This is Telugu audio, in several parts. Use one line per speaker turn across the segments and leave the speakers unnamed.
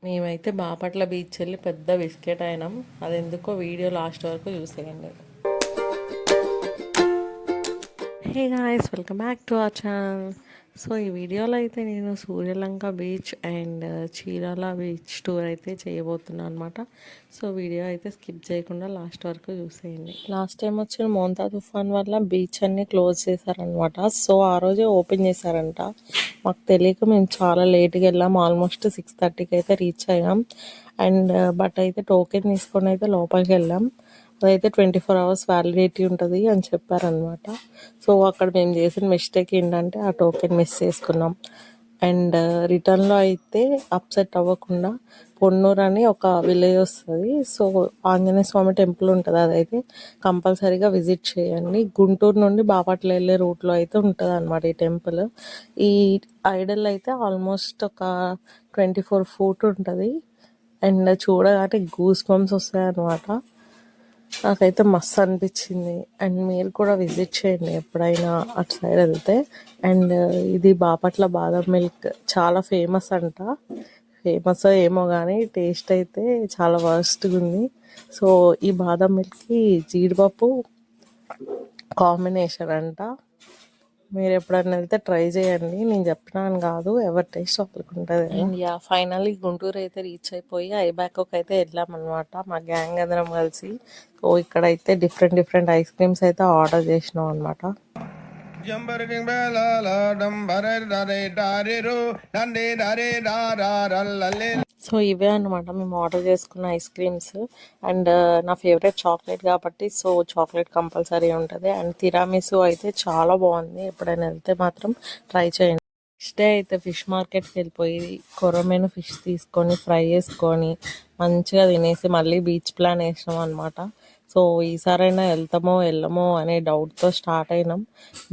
మేమైతే బాపట్ల బీచ్ వెళ్ళి పెద్ద బిస్కెట్ అయినాం. అది ఎందుకో వీడియో లాస్ట్ వరకు చూసేయండి. Hey guys, welcome back to our channel. So ఈ వీడియోలో అయితే నేను Suryalanka beach and Chirala beach tour అయితే చేయబోతున్నాను అనమాట. సో వీడియో అయితే స్కిప్ చేయకుండా లాస్ట్ వరకు చూసేయండి. లాస్ట్ టైం వచ్చిన మోంతా తుఫాన్ వల్ల బీచ్ అన్ని క్లోజ్ చేశారనమాట. సో ఆ రోజే ఓపెన్ చేశారంట. మాకు తెలియక మేము చాలా లేట్గా వెళ్ళాం. ఆల్మోస్ట్ 6:30కి అయితే రీచ్ అయ్యాం. అండ్ బట్ అయితే టోకెన్ తీసుకొని అయితే లోపలికి వెళ్ళాం. అదైతే 24 hours వ్యాలిడిటీ ఉంటుంది అని చెప్పారనమాట. సో అక్కడ మేము చేసిన మిస్టేక్ ఏంటంటే ఆ టోకెన్ మిస్ చేసుకున్నాం. అండ్ రిటర్న్లో అయితే అప్సెట్ అవ్వకుండా పొన్నూరు అని ఒక విలేజ్ వస్తుంది. సో ఆంజనేయ స్వామి టెంపుల్ ఉంటుంది, అదైతే కంపల్సరీగా విజిట్ చేయండి. గుంటూరు నుండి బాపట్ల వెళ్ళే రూట్లో అయితే ఉంటుంది అనమాట ఈ టెంపుల్. ఈ ఐడల్ అయితే ఆల్మోస్ట్ ఒక 24 feet ఉంటుంది. అండ్ చూడగానే గూస్ బంప్స్ వస్తాయి అనమాట. నాకైతే మస్తు అనిపించింది. అండ్ మీరు కూడా విజిట్ చేయండి ఎప్పుడైనా అటు సైడ్ వెళ్తే. అండ్ ఇది బాపట్ల బాదం మిల్క్ చాలా ఫేమస్ అంట. ఫేమస్ ఏమో కానీ టేస్ట్ అయితే చాలా వర్స్ట్గా ఉంది. సో ఈ బాదం మిల్క్కి జీడిపప్పు కాంబినేషన్ అంట. మీరు ఎప్పుడైనా వెళ్తే ట్రై చేయండి. నేను చెప్పినాను కాదు, ఎవరి టేస్ట్ వాళ్ళకి ఉంటుంది. అండ్ యా, ఫైనల్లీ గుంటూరు అయితే రీచ్ అయిపోయి ఐబ్యాకోకి అయితే వెళ్ళామన్నమాట మా గ్యాంగ్ అందరం కలిసి. సో ఇక్కడైతే డిఫరెంట్ ఐస్ క్రీమ్స్ అయితే ఆర్డర్ చేసినాం అనమాట. సో ఇవే అనమాట మేము ఆర్డర్ చేసుకున్న ఐస్ క్రీమ్స్. అండ్ నా ఫేవరెట్ చాక్లెట్ కాబట్టి సో చాక్లెట్ కంపల్సరీ ఉంటుంది. అండ్ తిరామిసు అయితే చాలా బాగుంది. ఎప్పుడైనా వెళ్తే మాత్రం ట్రై చేయండి. నెక్స్ట్ డే అయితే ఫిష్ మార్కెట్కి వెళ్ళిపోయి కొరమైన ఫిష్ తీసుకొని ఫ్రై చేసుకొని మంచిగా తినేసి మళ్ళీ బీచ్ ప్లాన్ వేసినాం అనమాట. సో ఈసారైనా వెళ్తామో వెళ్ళమో అనే డౌట్తో స్టార్ట్ అయినాం.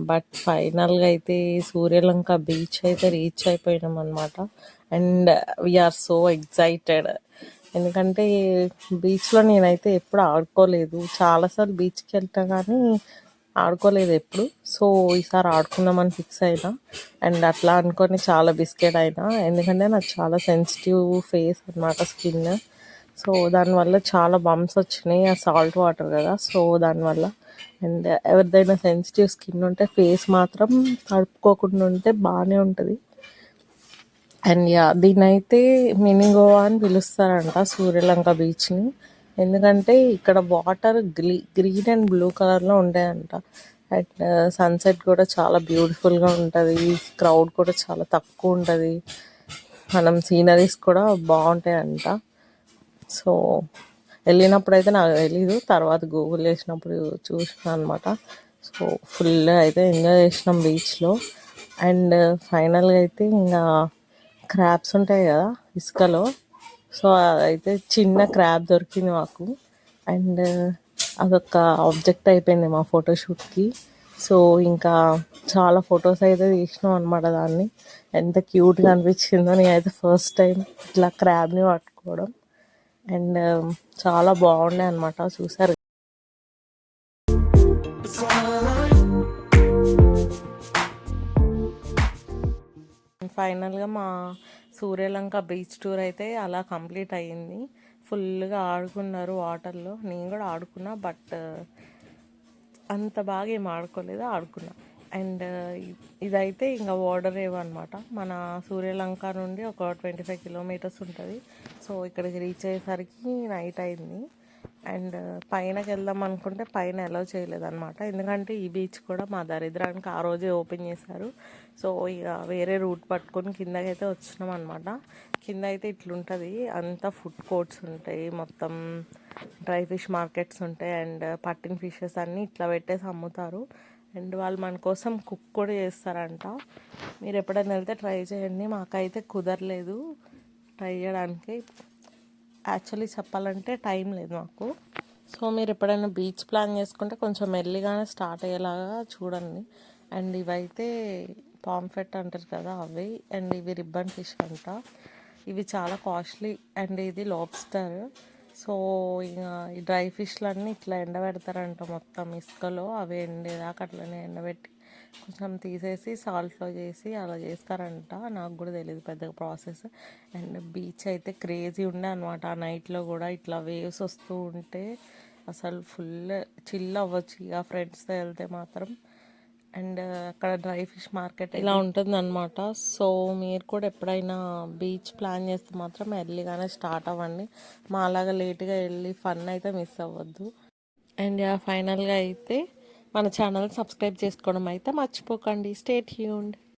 బట్ ఫైనల్గా అయితే సూర్యలంక బీచ్ అయితే రీచ్ అయిపోయినాం అనమాట. And we are so excited. ఎందుకంటే బీచ్లో నేనైతే ఎప్పుడు ఆడుకోలేదు. చాలాసార్లు బీచ్కి వెళ్తా కానీ ఆడుకోలేదు ఎప్పుడు. సో ఈసారి ఆడుకుందామని ఫిక్స్ అయినా. అండ్ అట్లా అనుకొని చాలా బిస్కెట్ అయినా, ఎందుకంటే నాకు చాలా సెన్సిటివ్ ఫేస్ అనమాట, స్కిన్. సో దానివల్ల చాలా బంప్స్ వచ్చినాయి. ఆ సాల్ట్ వాటర్ కదా, సో దానివల్ల. అండ్ ఎవరిదైనా సెన్సిటివ్ స్కిన్ ఉంటే ఫేస్ మాత్రం తడుపుకోకుండా ఉంటే బాగానే ఉంటుంది. అండ్ యా, దీన్నైతే మినీ గోవా అని పిలుస్తారంట సూర్యలంక బీచ్ని. ఎందుకంటే ఇక్కడ వాటర్ గ్రీన్ అండ్ బ్లూ కలర్లో ఉంటాయంట. అండ్ సన్సెట్ కూడా చాలా బ్యూటిఫుల్గా ఉంటుంది. క్రౌడ్ కూడా చాలా తక్కువ ఉంటుంది. మనం సీనరీస్ కూడా బాగుంటాయంట. సో వెళ్ళినప్పుడు అయితే నాకు తెలీదు, తర్వాత గూగుల్ చేసినప్పుడు చూసినా అనమాట. సో ఫుల్ అయితే ఎంజాయ్ చేసినాం బీచ్లో. అండ్ ఫైనల్గా అయితే ఇంకా క్రాబ్స్ ఉంటాయి కదా ఇసుకలో, సో అదైతే చిన్న క్రాబ్ దొరికింది మాకు. అండ్ అదొక ఆబ్జెక్ట్ అయిపోయింది మా ఫోటోషూట్కి. సో ఇంకా చాలా ఫొటోస్ అయితే తీసినాం అనమాట. దాన్ని ఎంత క్యూట్గా అనిపించిందో. నేనైతే ఫస్ట్ టైం ఇట్లా క్రాబ్ని పట్టుకోవడం. అండ్ చాలా బాగుండే అనమాట. చూసారు ఫైనల్గా మా సూర్యలంక బీచ్ టూర్ అయితే అలా కంప్లీట్ అయ్యింది. ఫుల్గా ఆడుకున్నారు వాటర్లో. నేను కూడా ఆడుకున్నా, బట్ అంత బాగా ఏం ఆడుకోలేదు, ఆడుకున్నా. అండ్ ఇదైతే ఇంకా వాటర్ రేవ్ అనమాట. మన సూర్యలంక నుండి ఒక 25 kilometers ఉంటుంది. సో ఇక్కడికి రీచ్ అయ్యేసరికి నైట్ అయింది. అండ్ పైనకి వెళ్దాం అనుకుంటే పైన అలౌ చేయలేదన్నమాట. ఎందుకంటే ఈ బీచ్ కూడా మా దరిద్రానికి ఆ రోజే ఓపెన్ చేశారు. సో ఇక వేరే రూట్ పట్టుకొని కిందకైతే వచ్చినాం అనమాట. కింద అయితే ఇట్లుంటుంది, అంతా ఫుడ్ కోర్ట్స్ ఉంటాయి, మొత్తం డ్రై ఫిష్ మార్కెట్స్ ఉంటాయి. అండ్ పట్టిన ఫిషెస్ అన్నీ ఇట్లా పెట్టేసి అమ్ముతారు. అండ్ వాళ్ళు మన కోసం కుక్ కూడా చేస్తారంట. మీరు ఎప్పుడైనా వెళ్తే ట్రై చేయండి. మాకైతే కుదరలేదు ట్రై చేయడానికి. యాక్చువల్లీ చెప్పాలంటే టైం లేదు మాకు. సో మీరు ఎప్పుడైనా బీచ్ ప్లాన్ చేసుకుంటే కొంచెం ఎర్లీగానే స్టార్ట్ అయ్యేలాగా చూడండి. అండ్ ఇవైతే పాంఫెట్ అంటారు కదా అవి. అండ్ ఇవి రిబ్బన్ ఫిష్ అంట. ఇవి చాలా కాస్ట్లీ. అండ్ ఇది లాబ్స్టర్. సో ఇక ఈ డ్రై ఫిష్లన్నీ ఇట్లా ఎండబెడతారంట మొత్తం ఇసుకలో. అవి ఎండేదాకా అట్లనే ఎండబెట్టి కొంచెం తీసేసి సాల్ట్లో చేసి అలా చేస్తారంట. నాకు కూడా తెలియదు పెద్దగా ప్రాసెస్. అండ్ బీచ్ అయితే క్రేజీ ఉండే అనమాట. ఆ నైట్లో కూడా ఇట్లా వేవ్స్ వస్తూ ఉంటే అసలు ఫుల్ చిల్ అవ్వచ్చు ఇక ఫ్రెండ్స్తో వెళ్తే మాత్రం. అండ్ అక్కడ డ్రై ఫిష్ మార్కెట్ ఇలా ఉంటుంది అనమాట. సో మీరు కూడా ఎప్పుడైనా బీచ్ ప్లాన్ చేస్తే మాత్రం ఎర్లీగానే స్టార్ట్ అవ్వండి. మాలాగా లేట్గా వెళ్ళి ఫన్ అయితే మిస్ అవ్వద్దు. అండ్ ఫైనల్గా అయితే మన ఛానల్ సబ్స్క్రైబ్ చేసుకోవడం అయితే మర్చిపోకండి. Stay tuned.